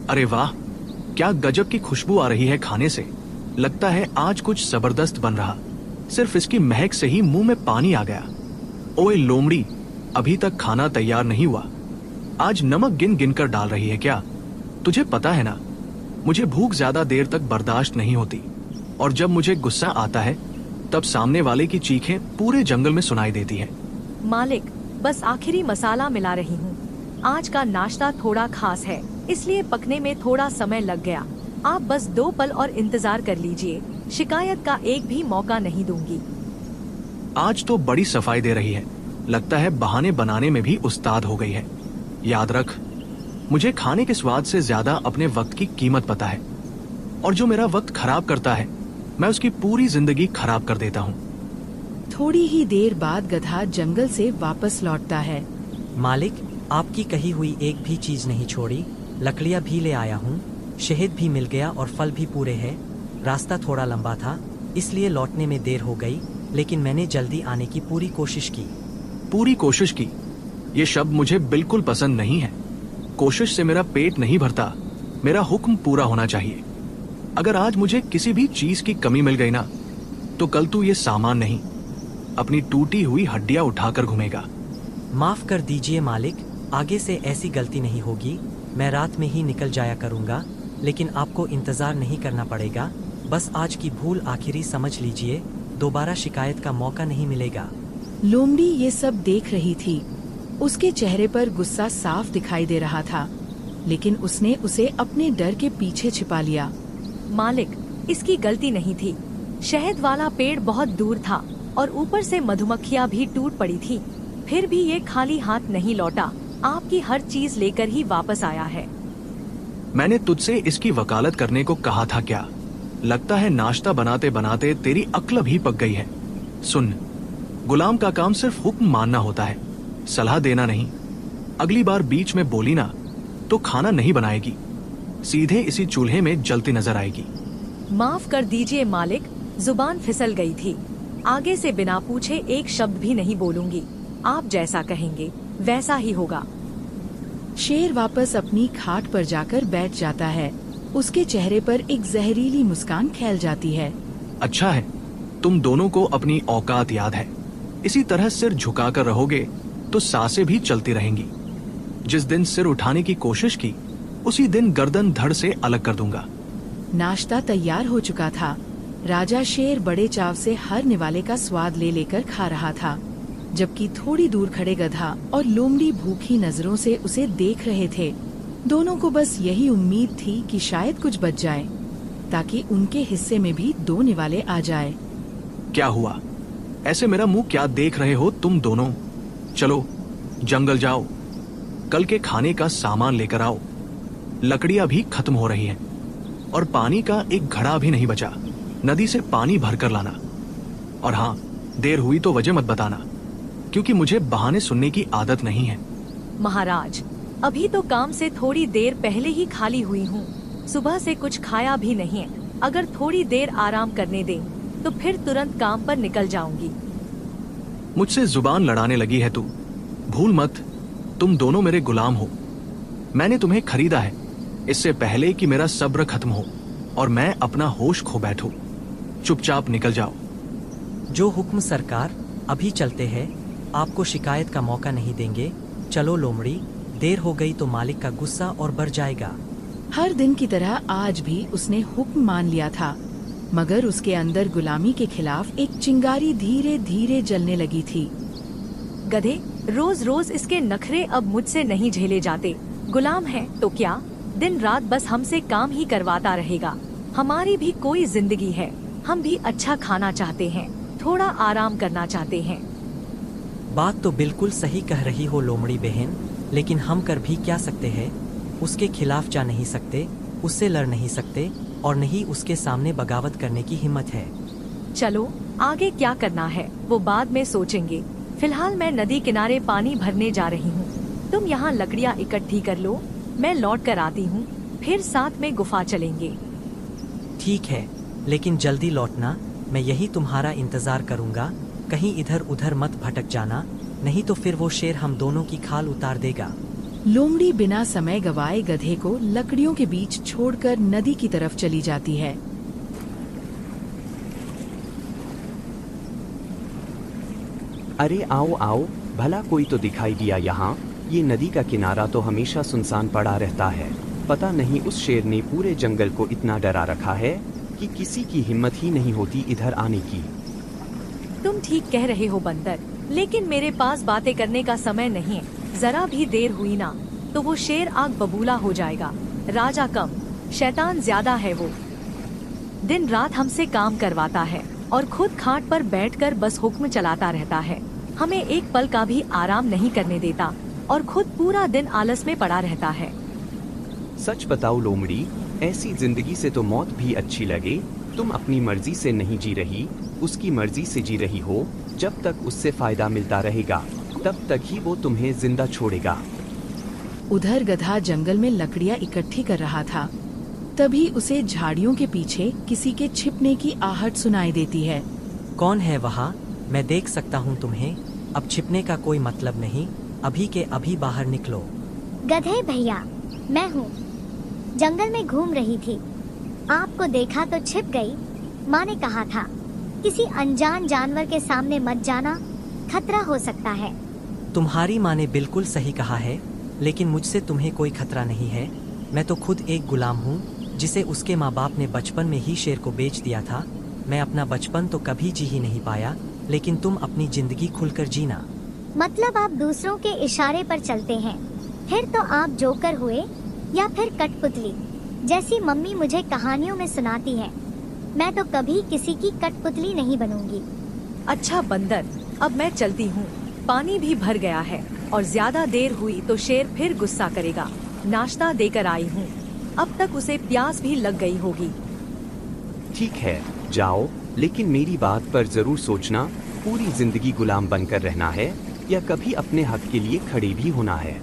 अरे वाह, क्या गजब की खुशबू आ रही है खाने से। लगता है आज कुछ जबरदस्त बन रहा। सिर्फ इसकी महक से ही मुंह में पानी आ गया। ओए लोमड़ी, अभी तक खाना तैयार नहीं हुआ। आज नमक गिन गिन कर डाल रही है क्या? तुझे पता है ना, मुझे भूख ज्यादा देर तक बर्दाश्त नहीं होती, और जब मुझे गुस्सा आता है तब सामने वाले की चीखें पूरे जंगल में सुनाई देती है। मालिक, बस आखिरी मसाला मिला रही हूँ। आज का नाश्ता थोड़ा खास है, इसलिए पकने में थोड़ा समय लग गया। आप बस 2 पल और इंतजार कर लीजिए, शिकायत का एक भी मौका नहीं दूंगी। आज तो बड़ी सफाई दे रही है, लगता है बहाने बनाने में भी उस्ताद हो गई है। याद रख, मुझे खाने के स्वाद से ज्यादा अपने वक्त की कीमत पता है, और जो मेरा वक्त खराब करता है मैं उसकी पूरी जिंदगी खराब कर देता हूँ। थोड़ी ही देर बाद गधा जंगल से वापस लौटता है। मालिक, आपकी कही हुई एक भी चीज नहीं छोड़ी। लकड़ियाँ भी ले आया हूँ, शहद भी मिल गया और फल भी पूरे हैं। रास्ता थोड़ा लंबा था, इसलिए लौटने में देर हो गई, लेकिन मैंने जल्दी आने की पूरी कोशिश की। पूरी कोशिश की, ये शब्द मुझे बिल्कुल पसंद नहीं है। कोशिश से मेरा पेट नहीं भरता, मेरा हुक्म पूरा होना चाहिए। अगर आज मुझे किसी भी चीज की कमी मिल गई ना, तो कल तू ये सामान नहीं, अपनी टूटी हुई हड्डियां उठाकर घूमेगा। माफ कर दीजिए मालिक, आगे से ऐसी गलती नहीं होगी। मैं रात में ही निकल जाया करूँगा, लेकिन आपको इंतजार नहीं करना पड़ेगा। बस आज की भूल आखिरी समझ लीजिए, दोबारा शिकायत का मौका नहीं मिलेगा। लोमड़ी ये सब देख रही थी। उसके चेहरे पर गुस्सा साफ दिखाई दे रहा था, लेकिन उसने उसे अपने डर के पीछे छिपा लिया। मालिक, इसकी गलती नहीं थी। शहद वाला पेड़ बहुत दूर था और ऊपर से मधुमक्खियाँ भी टूट पड़ी थी। फिर भी ये खाली हाथ नहीं लौटा, आपकी हर चीज लेकर ही वापस आया है। मैंने तुझसे इसकी वकालत करने को कहा था क्या? लगता है नाश्ता बनाते बनाते तेरी अक्ल भी पक गई है। सुन, गुलाम का काम सिर्फ हुक्म मानना होता है, सलाह देना नहीं। अगली बार बीच में बोली ना तो खाना नहीं बनाएगी, सीधे इसी चूल्हे में जलती नजर आएगी। माफ कर दीजिए मालिक, जुबान फिसल गई थी। आगे से बिना पूछे एक शब्द भी नहीं बोलूंगी। आप जैसा कहेंगे वैसा ही होगा। शेर वापस अपनी खाट पर जाकर बैठ जाता है। उसके चेहरे पर एक जहरीली मुस्कान फैल जाती है। अच्छा है, तुम दोनों को अपनी औकात याद है। इसी तरह सिर झुकाकर रहोगे तो सांसें भी चलती रहेंगी। जिस दिन सिर उठाने की कोशिश की, उसी दिन गर्दन धड़ से अलग कर दूंगा। नाश्ता तैयार हो चुका था। राजा शेर बड़े चाव से हर निवाले का स्वाद ले लेकर खा रहा था, जबकि थोड़ी दूर खड़े गधा और लोमड़ी भूखी नजरों से उसे देख रहे थे। दोनों को बस यही उम्मीद थी कि शायद कुछ बच जाए, ताकि उनके हिस्से में भी 2 निवाले आ जाए। क्या हुआ? ऐसे मेरा मुंह क्या देख रहे हो तुम दोनों? चलो जंगल जाओ, कल के खाने का सामान लेकर आओ। लकड़ियां भी खत्म हो रही हैं, और पानी का एक घड़ा भी नहीं बचा। नदी से पानी भरकर लाना। और हाँ, देर हुई तो वजह मत बताना, क्योंकि मुझे बहाने सुनने की आदत नहीं है। महाराज, अभी तो काम से थोड़ी देर पहले ही खाली हुई हूँ। सुबह से कुछ खाया भी नहीं है। अगर थोड़ी देर आराम करने दें तो फिर तुरंत काम पर निकल जाऊंगी। मुझसे जुबान लड़ाने लगी है तू। भूल मत, तुम दोनों मेरे गुलाम हो। मैंने तुम्हें खरीदा है, इससे पहले कि मेरा सब्र खत्म हो और मैं अपना होश खो बैठूं। चुपचाप निकल जाओ। जो हुक्म सरकार, अभी चलते हैं, आपको शिकायत का मौका नहीं देंगे। चलो लोमड़ी, देर हो गई तो मालिक का गुस्सा और बढ़ जाएगा। हर दिन की तरह आज भी उसने हुक्म मान लिया था, मगर उसके अंदर गुलामी के खिलाफ एक चिंगारी धीरे धीरे जलने लगी थी। गधे, रोज रोज इसके नखरे अब मुझसे नहीं झेले जाते। गुलाम है तो क्या, दिन रात बस हमसे काम ही करवाता रहेगा। हमारी भी कोई जिंदगी है, हम भी अच्छा खाना चाहते हैं, थोड़ा आराम करना चाहते हैं। बात तो बिल्कुल सही कह रही हो लोमड़ी बहन, लेकिन हम कर भी क्या सकते हैं? उसके खिलाफ जा नहीं सकते, उससे लड़ नहीं सकते, और नहीं उसके सामने बगावत करने की हिम्मत है। चलो आगे क्या करना है वो बाद में सोचेंगे। फिलहाल मैं नदी किनारे पानी भरने जा रही हूँ। तुम यहाँ लकड़ियाँ इकट्ठी कर लो, मैं लौट कर आती हूँ, फिर साथ में गुफा चलेंगे। ठीक है, लेकिन जल्दी लौटना। मैं यही तुम्हारा इंतजार करूँगा। कहीं इधर उधर मत भटक जाना, नहीं तो फिर वो शेर हम दोनों की खाल उतार देगा। लोमड़ी बिना समय गवाए गधे को लकड़ियों के बीच छोड़कर नदी की तरफ चली जाती है। अरे आओ आओ, भला कोई तो दिखाई दिया यहाँ। ये नदी का किनारा तो हमेशा सुनसान पड़ा रहता है। पता नहीं उस शेर ने पूरे जंगल को इतना डरा रखा है कि किसी की हिम्मत ही नहीं होती इधर आने की। तुम ठीक कह रहे हो बंदर, लेकिन मेरे पास बातें करने का समय नहीं है। जरा भी देर हुई ना तो वो शेर आग बबूला हो जाएगा। राजा कम, शैतान ज्यादा है वो। दिन रात हमसे काम करवाता है और खुद खाट पर बैठकर बस हुक्म चलाता रहता है। हमें एक पल का भी आराम नहीं करने देता और खुद पूरा दिन आलस में पड़ा रहता है। सच बताओ लोमड़ी, ऐसी जिंदगी से तो मौत भी अच्छी लगे। तुम अपनी मर्जी से नहीं जी रही, उसकी मर्जी से जी रही हो। जब तक उससे फायदा मिलता रहेगा तब तक ही वो तुम्हें जिंदा छोड़ेगा। उधर गधा जंगल में लकड़ियां इकट्ठी कर रहा था। तभी उसे झाड़ियों के पीछे किसी के छिपने की आहट सुनाई देती है। कौन है वहाँ? मैं देख सकता हूँ तुम्हें। अब छिपने का कोई मतलब नहीं, अभी के अभी बाहर निकलो। गधे भैया, मैं हूँ। जंगल में घूम रही थी, आपको देखा तो छिप गई। माँ ने कहा था किसी अनजान जानवर के सामने मत जाना, खतरा हो सकता है। तुम्हारी माँ ने बिल्कुल सही कहा है, लेकिन मुझसे तुम्हें कोई खतरा नहीं है। मैं तो खुद एक गुलाम हूँ जिसे उसके माँ बाप ने बचपन में ही शेर को बेच दिया था। मैं अपना बचपन तो कभी जी ही नहीं पाया, लेकिन तुम अपनी जिंदगी खुलकर जीना। मतलब आप दूसरों के इशारे पर चलते हैं? फिर तो आप जोकर हुए या फिर कठपुतली, जैसी मम्मी मुझे कहानियों में सुनाती है। मैं तो कभी किसी की कठपुतली नहीं बनूंगी। अच्छा बंदर, अब मैं चलती हूँ। पानी भी भर गया है और ज्यादा देर हुई तो शेर फिर गुस्सा करेगा। नाश्ता देकर आई हूँ, अब तक उसे प्यास भी लग गई होगी। ठीक है, जाओ, लेकिन मेरी बात पर जरूर सोचना। पूरी जिंदगी गुलाम बनकर रहना है या कभी अपने हक के लिए खड़ी भी होना है।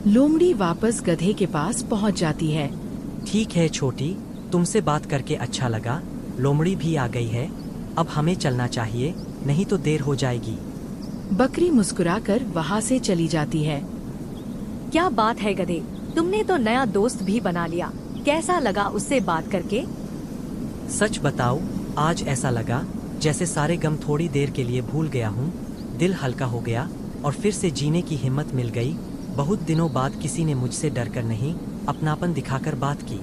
लोमड़ी वापस गधे के पास पहुंच जाती है। ठीक है छोटी, तुमसे बात करके अच्छा लगा। लोमड़ी भी आ गई है, अब हमें चलना चाहिए, नहीं तो देर हो जाएगी। बकरी मुस्कुराकर वहाँ से चली जाती है। क्या बात है गधे, तुमने तो नया दोस्त भी बना लिया। कैसा लगा उससे बात करके? सच बताओ, आज ऐसा लगा जैसे सारे गम थोड़ी देर के लिए भूल गया हूँ। दिल हल्का हो गया और फिर से जीने की हिम्मत मिल गई। बहुत दिनों बाद किसी ने मुझसे डरकर नहीं, अपनापन दिखाकर बात की।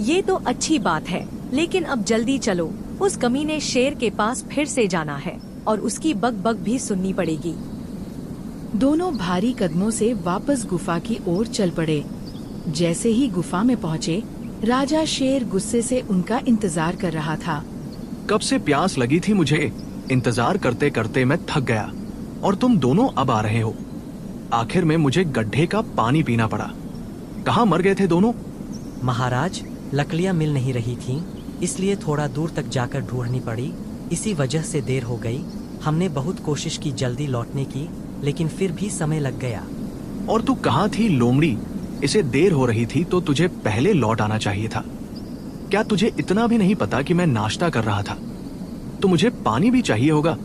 ये तो अच्छी बात है, लेकिन अब जल्दी चलो। उस कमीने शेर के पास फिर से जाना है और उसकी बक बक भी सुननी पड़ेगी। दोनों भारी कदमों से वापस गुफा की ओर चल पड़े। जैसे ही गुफा में पहुँचे, राजा शेर गुस्से से उनका इंतजार कर रहा था। कब से प्यास लगी थी मुझे, इंतजार करते करते मैं थक गया और तुम दोनों अब आ रहे हो। आखिर में मुझे गड्ढे का पानी पीना पड़ा। कहाँ मर गए थे दोनों? महाराज, लकड़ियाँ मिल नहीं रही थीं, इसलिए थोड़ा दूर तक जाकर ढूंढनी पड़ी। इसी वजह से देर हो गई। हमने बहुत कोशिश की जल्दी लौटने की, लेकिन फिर भी समय लग गया। और तू कहाँ थी लोमड़ी? इसे देर हो रही थी तो तुझे पहले लौट आना चाहिए था। क्या तुझे इतना भी नहीं पता कि मैं नाश्ता कर रहा था? तो मुझे पानी भी चाहिए होगा।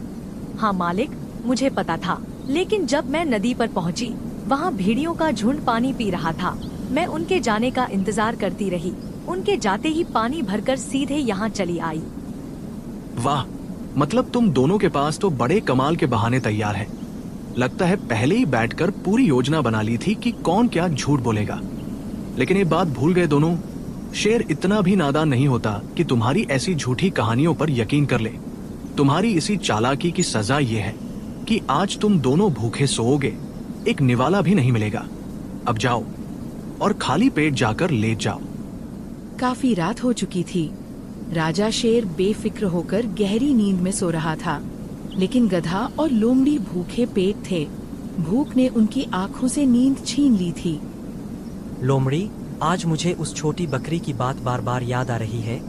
हाँ मालिक, मुझे पता था, लेकिन जब मैं नदी पर पहुंची, वहाँ भेड़ियों का झुंड पानी पी रहा था। मैं उनके जाने का इंतजार करती रही। उनके जाते ही पानी भरकर सीधे यहाँ चली आई। वाह, मतलब तुम दोनों के पास तो बड़े कमाल के बहाने तैयार हैं। लगता है पहले ही बैठकर पूरी योजना बना ली थी कि कौन क्या झूठ बोलेगा। लेकिन ये बात भूल गए दोनों, शेर इतना भी नादान नहीं होता कि तुम्हारी ऐसी झूठी कहानियों पर यकीन कर ले। तुम्हारी इसी चालाकी की सजा ये है कि आज तुम दोनों भूखे सोओगे, एक निवाला भी नहीं मिलेगा। अब जाओ और खाली पेट जाकर लेट जाओ। काफी रात हो चुकी थी। राजा शेर बेफिक्र होकर गहरी नींद में सो रहा था, लेकिन गधा और लोमड़ी भूखे पेट थे। भूख ने उनकी आंखों से नींद छीन ली थी। लोमड़ी, आज मुझे उस छोटी बकरी की बात बार बार याद आ रही है।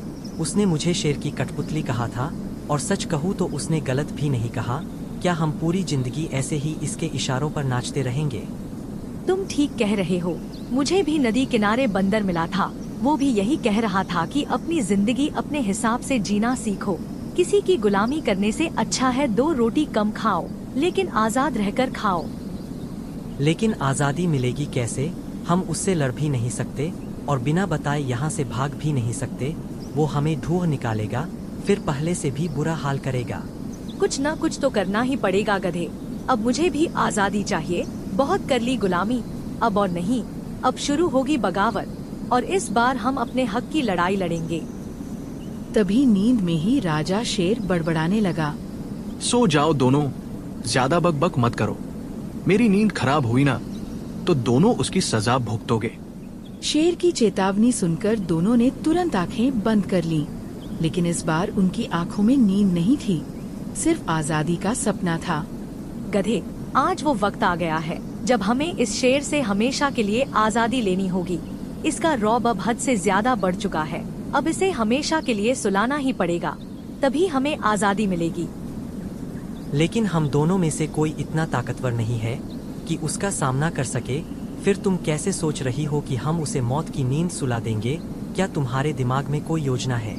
उसने मुझे शेर की कठपुतली कहा था, और सच कहूँ तो उसने गलत भी नहीं कहा। क्या हम पूरी जिंदगी ऐसे ही इसके इशारों पर नाचते रहेंगे? तुम ठीक कह रहे हो। मुझे भी नदी किनारे बंदर मिला था, वो भी यही कह रहा था कि अपनी जिंदगी अपने हिसाब से जीना सीखो। किसी की गुलामी करने से अच्छा है 2 रोटी कम खाओ, लेकिन आजाद रहकर खाओ। लेकिन आज़ादी मिलेगी कैसे? हम उससे लड़ भी नहीं सकते और बिना बताए यहाँ से भाग भी नहीं सकते। वो हमें ढूंढ निकालेगा, फिर पहले से भी बुरा हाल करेगा। कुछ ना कुछ तो करना ही पड़ेगा गधे। अब मुझे भी आज़ादी चाहिए। बहुत कर ली गुलामी, अब और नहीं। अब शुरू होगी बगावत और इस बार हम अपने हक की लड़ाई लड़ेंगे। तभी नींद में ही राजा शेर बड़बड़ाने लगा। सो जाओ दोनों, ज्यादा बकबक मत करो। मेरी नींद खराब हुई ना तो दोनों उसकी सजा भुगतोगे। शेर की चेतावनी सुनकर दोनों ने तुरंत आंखें बंद कर लीं। लेकिन इस बार उनकी आंखों में नींद नहीं थी, सिर्फ आजादी का सपना था। गधे, आज वो वक्त आ गया है जब हमें इस शेर से हमेशा के लिए आज़ादी लेनी होगी। इसका रौब अब हद से ज्यादा बढ़ चुका है। अब इसे हमेशा के लिए सुलाना ही पड़ेगा, तभी हमें आज़ादी मिलेगी। लेकिन हम दोनों में से कोई इतना ताकतवर नहीं है कि उसका सामना कर सके। फिर तुम कैसे सोच रही हो कि हम उसे मौत की नींद सुला देंगे? क्या तुम्हारे दिमाग में कोई योजना है?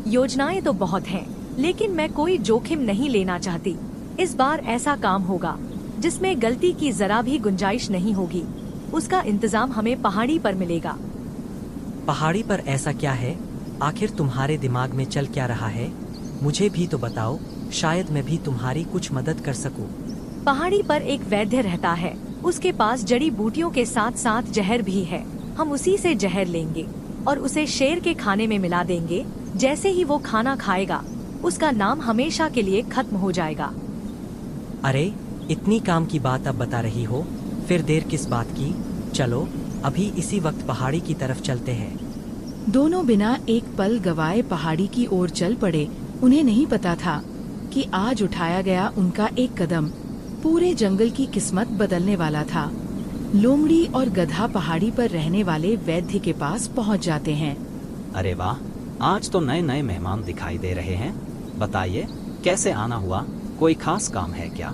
योजनाएं तो बहुत हैं, लेकिन मैं कोई जोखिम नहीं लेना चाहती। इस बार ऐसा काम होगा जिसमें गलती की जरा भी गुंजाइश नहीं होगी। उसका इंतजाम हमें पहाड़ी पर मिलेगा। पहाड़ी पर ऐसा क्या है? आखिर तुम्हारे दिमाग में चल क्या रहा है? मुझे भी तो बताओ, शायद मैं भी तुम्हारी कुछ मदद कर सकूं। पहाड़ी पर एक वैद्य रहता है। उसके पास जड़ी बूटियों के साथ साथ जहर भी है। हम उसी से जहर लेंगे और उसे शेर के खाने में मिला देंगे। जैसे ही वो खाना खाएगा, उसका नाम हमेशा के लिए खत्म हो जाएगा। अरे, इतनी काम की बात अब बता रही हो, फिर देर किस बात की? चलो अभी इसी वक्त पहाड़ी की तरफ चलते हैं। दोनों बिना एक पल गवाए पहाड़ी की ओर चल पड़े। उन्हें नहीं पता था कि आज उठाया गया उनका एक कदम पूरे जंगल की किस्मत बदलने वाला था। लोमड़ी और गधा पहाड़ी पर रहने वाले वैद्य के पास पहुंच जाते हैं। अरे वाह, आज तो नए नए मेहमान दिखाई दे रहे हैं। बताइए, कैसे आना हुआ? कोई खास काम है क्या?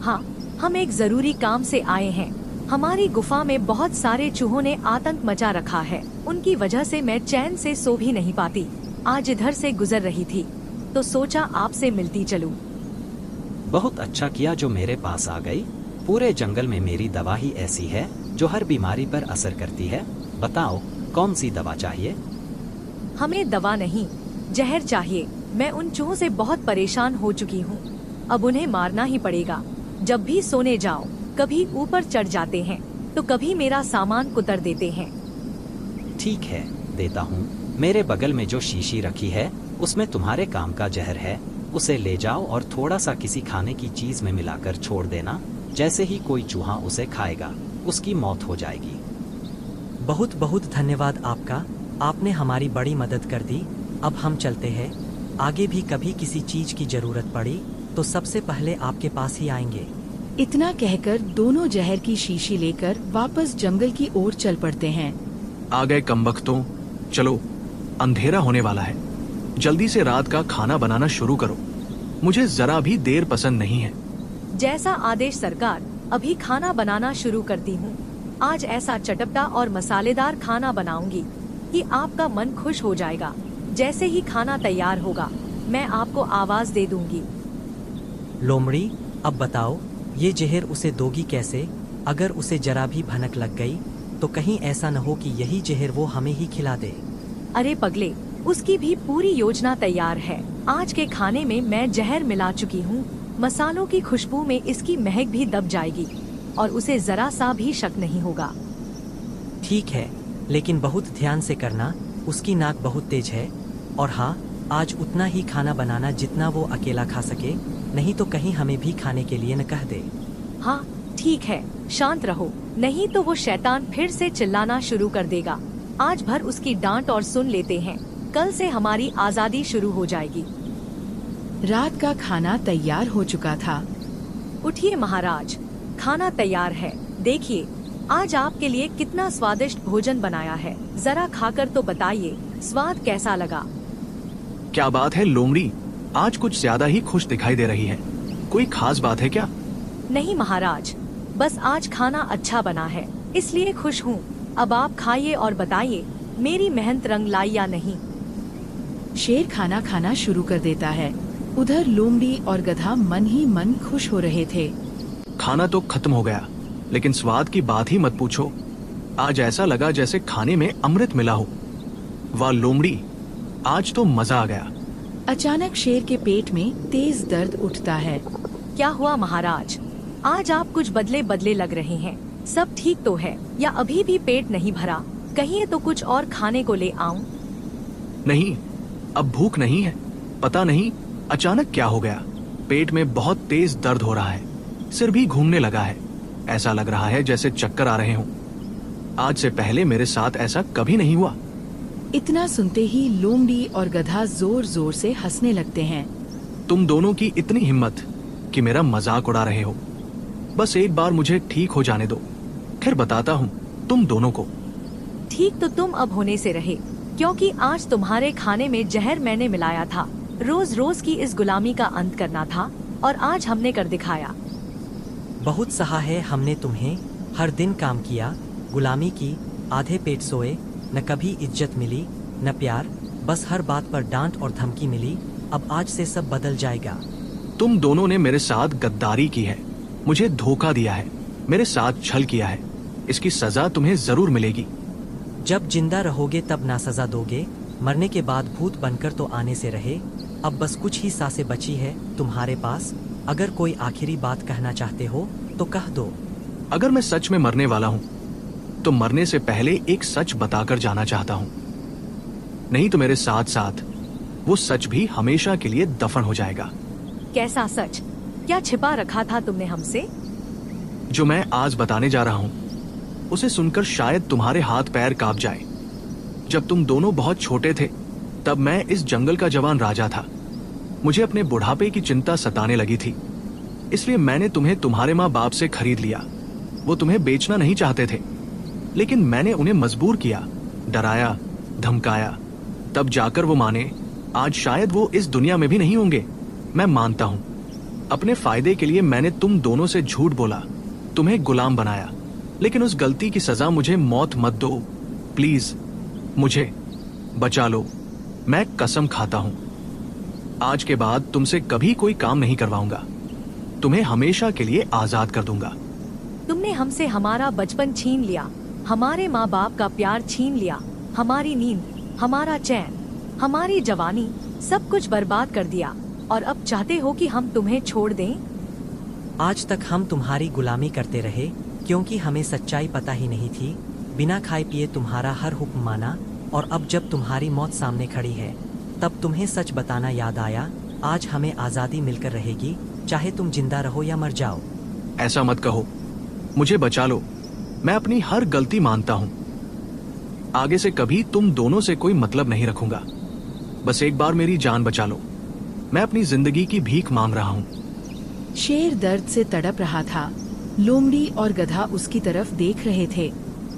हाँ, हम एक जरूरी काम से आए हैं। हमारी गुफा में बहुत सारे चूहों ने आतंक मचा रखा है। उनकी वजह से मैं चैन से सो भी नहीं पाती। आज इधर से गुजर रही थी तो सोचा आपसे मिलती चलूं। बहुत अच्छा किया जो मेरे पास आ गई। पूरे जंगल में मेरी दवा ही ऐसी है जो हर बीमारी पर असर करती है। बताओ, कौन सी दवा चाहिए? हमें दवा नहीं, जहर चाहिए। मैं उन चूहों से बहुत परेशान हो चुकी हूँ। अब उन्हें मारना ही पड़ेगा। जब भी सोने जाओ, कभी ऊपर चढ़ जाते हैं तो कभी मेरा सामान कुतर देते हैं। ठीक है, देता हूँ। मेरे बगल में जो शीशी रखी है उसमें तुम्हारे काम का जहर है। उसे ले जाओ और थोड़ा सा किसी खाने की चीज में मिलाकर छोड़ देना। जैसे ही कोई चूहा उसे खाएगा, उसकी मौत हो जाएगी। बहुत बहुत धन्यवाद आपका। आपने हमारी बड़ी मदद कर दी। अब हम चलते हैं। आगे भी कभी किसी चीज की जरूरत पड़ी तो सबसे पहले आपके पास ही आएंगे। इतना कहकर दोनों जहर की शीशी लेकर वापस जंगल की ओर चल पड़ते हैं। आ गए कमबख्तों, चलो, अंधेरा होने वाला है। जल्दी से रात का खाना बनाना शुरू करो। मुझे जरा भी देर पसंद नहीं है। जैसा आदेश सरकार। अभी खाना बनाना शुरू करती हूँ। आज ऐसा चटपटा और मसालेदार खाना बनाऊंगी कि आपका मन खुश हो जाएगा। जैसे ही खाना तैयार होगा, मैं आपको आवाज दे दूंगी। लोमड़ी, अब बताओ, ये जहर उसे दोगी कैसे? अगर उसे जरा भी भनक लग गई तो कहीं ऐसा न हो कि यही जहर वो हमें ही खिला दे। अरे पगले, उसकी भी पूरी योजना तैयार है। आज के खाने में मैं जहर मिला चुकी हूँ। मसालों की खुशबू में इसकी महक भी दब जाएगी और उसे जरा सा भी शक नहीं होगा। ठीक है, लेकिन बहुत ध्यान से करना। उसकी नाक बहुत तेज है। और हाँ, आज उतना ही खाना बनाना जितना वो अकेला खा सके, नहीं तो कहीं हमें भी खाने के लिए न कह दे। हाँ ठीक है, शांत रहो, नहीं तो वो शैतान फिर से चिल्लाना शुरू कर देगा। आज भर उसकी डांट और सुन लेते हैं। कल से हमारी आजादी शुरू हो जाएगी। रात का खाना तैयार हो चुका था। उठिए महाराज, खाना तैयार है। देखिए, आज आपके लिए कितना स्वादिष्ट भोजन बनाया है। जरा खाकर तो बताइए, स्वाद कैसा लगा? क्या बात है लोमड़ी, आज कुछ ज्यादा ही खुश दिखाई दे रही है। कोई खास बात है क्या? नहीं महाराज, बस आज खाना अच्छा बना है, इसलिए खुश हूँ। अब आप खाइए और बताइए, मेरी मेहनत रंग लाई या नहीं। शेर खाना खाना शुरू कर देता है। उधर लोमड़ी और गधा मन ही मन खुश हो रहे थे। खाना तो खत्म हो गया, लेकिन स्वाद की बात ही मत पूछो। आज ऐसा लगा जैसे खाने में अमृत मिला हो। वाह लोमड़ी, आज तो मजा आ गया। अचानक शेर के पेट में तेज दर्द उठता है। क्या हुआ महाराज? आज आप कुछ बदले बदले लग रहे हैं। सब ठीक तो है या अभी भी पेट नहीं भरा? कहिए तो कुछ और खाने को ले आऊं? नहीं, अब भूख नहीं है। पता नहीं अचानक क्या हो गया, पेट में बहुत तेज दर्द हो रहा है, सिर भी घूमने लगा है। ऐसा लग रहा है जैसे चक्कर आ रहे हों। आज से पहले मेरे साथ ऐसा कभी नहीं हुआ। इतना सुनते ही लोमड़ी और गधा जोर जोर से हंसने लगते हैं। तुम दोनों की इतनी हिम्मत कि मेरा मजाक उड़ा रहे हो। बस एक बार मुझे ठीक हो जाने दो, फिर बताता हूँ तुम दोनों को। ठीक तो तुम अब होने से रहे, क्योंकि आज तुम्हारे खाने में जहर मैंने मिलाया था। रोज रोज की इस गुलामी का अंत करना था और आज हमने कर दिखाया। बहुत सहा है हमने तुम्हें। हर दिन काम किया, गुलामी की, आधे पेट सोए, न कभी इज्जत मिली न प्यार, बस हर बात पर डांट और धमकी मिली। अब आज से सब बदल जाएगा। तुम दोनों ने मेरे साथ गद्दारी की है, मुझे धोखा दिया है, मेरे साथ छल किया है। इसकी सजा तुम्हें जरूर मिलेगी। जब जिंदा रहोगे तब ना सजा दोगे, मरने के बाद भूत बनकर तो आने से रहे। अब बस कुछ ही सांसें बची है तुम्हारे पास। अगर कोई आखिरी बात कहना चाहते हो तो कह दो। अगर मैं सच में मरने वाला हूँ तो मरने से पहले एक सच बताकर जाना चाहता हूँ, नहीं तो मेरे साथ साथ वो सच भी हमेशा के लिए दफन हो जाएगा। कैसा सच? क्या छिपा रखा था तुमने हमसे? जो मैं आज बताने जा रहा हूँ उसे सुनकर शायद तुम्हारे हाथ पैर कांप जाए। जब तुम दोनों बहुत छोटे थे तब मैं इस जंगल का जवान राजा था। मुझे अपने बुढ़ापे की चिंता सताने लगी थी, इसलिए मैंने तुम्हें तुम्हारे माँ बाप से खरीद लिया। वो तुम्हें बेचना नहीं चाहते थे, लेकिन मैंने उन्हें मजबूर किया, डराया, धमकाया, तब जाकर वो माने। आज शायद वो इस दुनिया में भी नहीं होंगे, मैं मानता हूँ। अपने फायदे के लिए मैंने तुम दोनों से झूठ बोला, तुम्हें गुलाम बनाया, लेकिन उस गलती की सजा मुझे मौत मत दो प्लीज। मुझे बचा लो, मैं कसम खाता हूँ। आज के बाद तुमसे कभी कोई काम नहीं करवाऊंगा, तुम्हें हमेशा के लिए आजाद कर दूंगा। तुमने हमसे हमारा बचपन छीन लिया, हमारे माँ बाप का प्यार छीन लिया, हमारी नींद, हमारा चैन, हमारी जवानी, सब कुछ बर्बाद कर दिया, और अब चाहते हो कि हम तुम्हें छोड़ दें? आज तक हम तुम्हारी गुलामी करते रहे क्योंकि हमें सच्चाई पता ही नहीं थी। बिना खाए पिए तुम्हारा हर हुक्म माना, और अब जब तुम्हारी मौत सामने खड़ी है तब तुम्हें सच बताना याद आया। आज हमें आज़ादी मिलकर रहेगी, चाहे तुम जिंदा रहो या मर जाओ। ऐसा मत कहो, मुझे बचा लो, मैं अपनी हर गलती मानता हूँ। आगे से कभी तुम दोनों से कोई मतलब नहीं रखूंगा। बस एक बार मेरी जान बचा लो, मैं अपनी जिंदगी की भीख मांग रहा हूँ। शेर दर्द से तड़प रहा था। लोमड़ी और गधा उसकी तरफ देख रहे थे।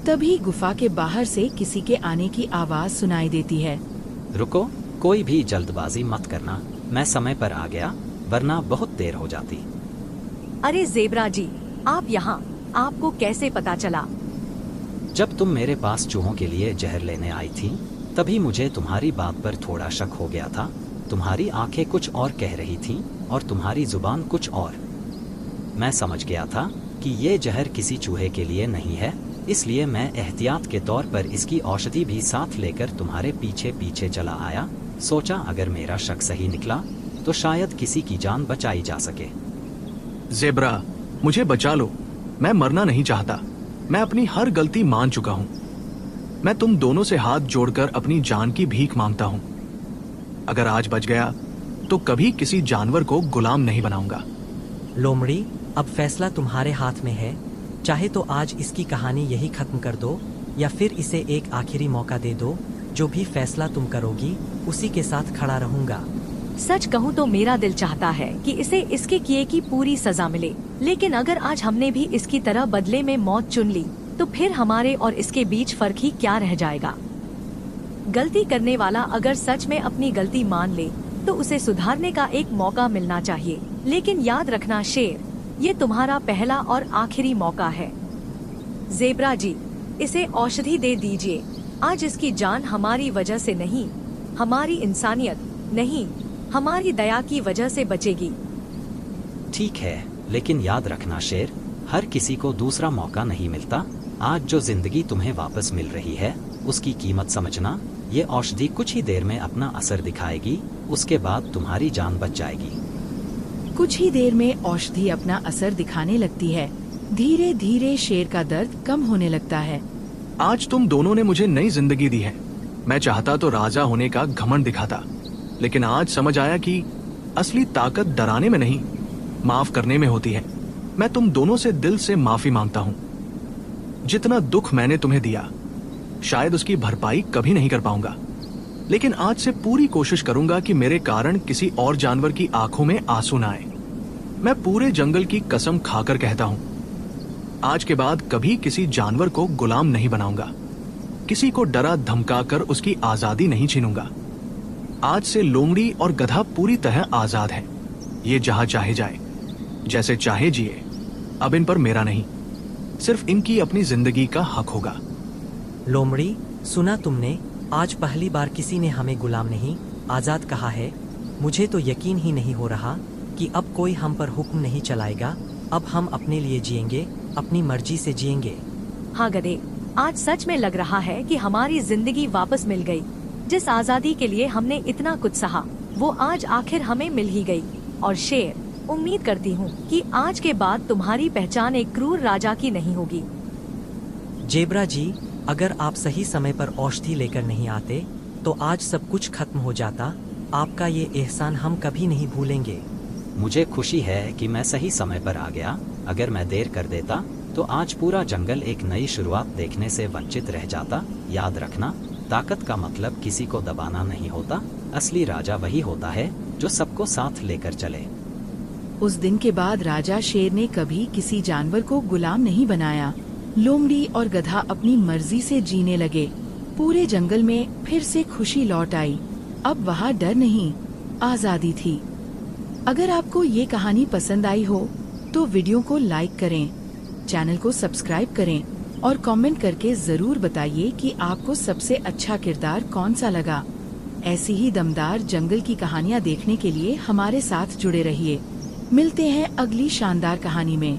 तभी गुफा के बाहर से किसी के आने की आवाज सुनाई देती है। रुको, कोई भी जल्दबाजी मत करना, मैं समय पर आ गया, वरना बहुत देर हो जाती। अरे ज़ेब्रा जी, आप यहाँ, आपको कैसे पता चला? जब तुम मेरे पास चूहों के लिए जहर लेने आई थी तभी मुझे तुम्हारी बात पर थोड़ा शक हो गया था। तुम्हारी आंखें कुछ और कह रही थीं और तुम्हारी जुबान कुछ और। मैं समझ गया था कि ये जहर किसी चूहे के लिए नहीं है, इसलिए मैं एहतियात के तौर पर इसकी औषधि भी साथ लेकर तुम्हारे पीछे पीछे चला आया। सोचा अगर मेरा शक सही निकला तो शायद किसी की जान बचाई जा सके। ज़ेब्रा, मुझे बचा लो, मैं मरना नहीं चाहता। मैं अपनी हर गलती मान चुका हूँ। मैं तुम दोनों से हाथ जोड़कर अपनी जान की भीख मांगता हूँ। अगर आज बच गया तो कभी किसी जानवर को गुलाम नहीं बनाऊंगा। लोमड़ी, अब फैसला तुम्हारे हाथ में है। चाहे तो आज इसकी कहानी यही खत्म कर दो, या फिर इसे एक आखिरी मौका दे दो। जो भी फैसला तुम करोगी उसी के साथ खड़ा रहूंगा। सच कहूँ तो मेरा दिल चाहता है कि इसे इसके किए की पूरी सजा मिले, लेकिन अगर आज हमने भी इसकी तरह बदले में मौत चुन ली तो फिर हमारे और इसके बीच फर्क ही क्या रह जाएगा। गलती करने वाला अगर सच में अपनी गलती मान ले तो उसे सुधारने का एक मौका मिलना चाहिए। लेकिन याद रखना शेर, ये तुम्हारा पहला और आखिरी मौका है। ज़ेब्रा जी, इसे औषधि दे दीजिए। आज इसकी जान हमारी वजह से नहीं, हमारी इंसानियत नहीं, हमारी दया की वजह से बचेगी। ठीक है, लेकिन याद रखना शेर, हर किसी को दूसरा मौका नहीं मिलता। आज जो जिंदगी तुम्हें वापस मिल रही है उसकी कीमत समझना। ये औषधि कुछ ही देर में अपना असर दिखाएगी, उसके बाद तुम्हारी जान बच जाएगी। कुछ ही देर में औषधि अपना असर दिखाने लगती है। धीरे धीरे शेर का दर्द कम होने लगता है। आज तुम दोनों ने मुझे नई जिंदगी दी है। मैं चाहता तो राजा होने का घमंड दिखाता, लेकिन आज समझ आया कि असली ताकत डराने में नहीं, माफ करने में होती है। मैं तुम दोनों से दिल से माफी मांगता हूँ। जितना दुख मैंने तुम्हें दिया, शायद उसकी भरपाई कभी नहीं कर पाऊंगा, लेकिन आज से पूरी कोशिश करूंगा कि मेरे कारण किसी और जानवर की आंखों में आंसू ना आए। मैं पूरे जंगल की कसम खाकर कहता हूं, आज के बाद कभी किसी जानवर को गुलाम नहीं बनाऊंगा, किसी को डरा धमकाकर उसकी आजादी नहीं छीनूंगा। आज से लोमड़ी और गधा पूरी तरह आजाद है। ये जहां चाहे जाए, जैसे चाहे जिए। अब इन पर मेरा नहीं, सिर्फ इनकी अपनी जिंदगी का हक होगा। लोमड़ी, सुना तुमने? आज पहली बार किसी ने हमें गुलाम नहीं, आजाद कहा है। मुझे तो यकीन ही नहीं हो रहा कि अब कोई हम पर हुक्म नहीं चलाएगा। अब हम अपने लिए जिएंगे, अपनी मर्जी से जिएंगे। हाँ गधे, आज सच में लग रहा है कि हमारी जिंदगी वापस मिल गई। जिस आजादी के लिए हमने इतना कुछ सहा, वो आज आखिर हमें मिल ही गई। और शेर, उम्मीद करती हूँ कि आज के बाद तुम्हारी पहचान एक क्रूर राजा की नहीं होगी। जेब्रा जी, अगर आप सही समय पर औषधि लेकर नहीं आते तो आज सब कुछ खत्म हो जाता। आपका ये एहसान हम कभी नहीं भूलेंगे। मुझे खुशी है कि मैं सही समय पर आ गया। अगर मैं देर कर देता तो आज पूरा जंगल एक नई शुरुआत देखने से वंचित रह जाता। याद रखना, ताकत का मतलब किसी को दबाना नहीं होता। असली राजा वही होता है जो सबको साथ लेकर चले। उस दिन के बाद राजा शेर ने कभी किसी जानवर को गुलाम नहीं बनाया। लोमड़ी और गधा अपनी मर्जी से जीने लगे। पूरे जंगल में फिर से खुशी लौट आई। अब वहाँ डर नहीं, आजादी थी। अगर आपको ये कहानी पसंद आई हो तो वीडियो को लाइक करें, चैनल को सब्सक्राइब करें और कमेंट करके जरूर बताइए कि आपको सबसे अच्छा किरदार कौन सा लगा। ऐसी ही दमदार जंगल की कहानियाँ देखने के लिए हमारे साथ जुड़े रहिए। मिलते हैं अगली शानदार कहानी में।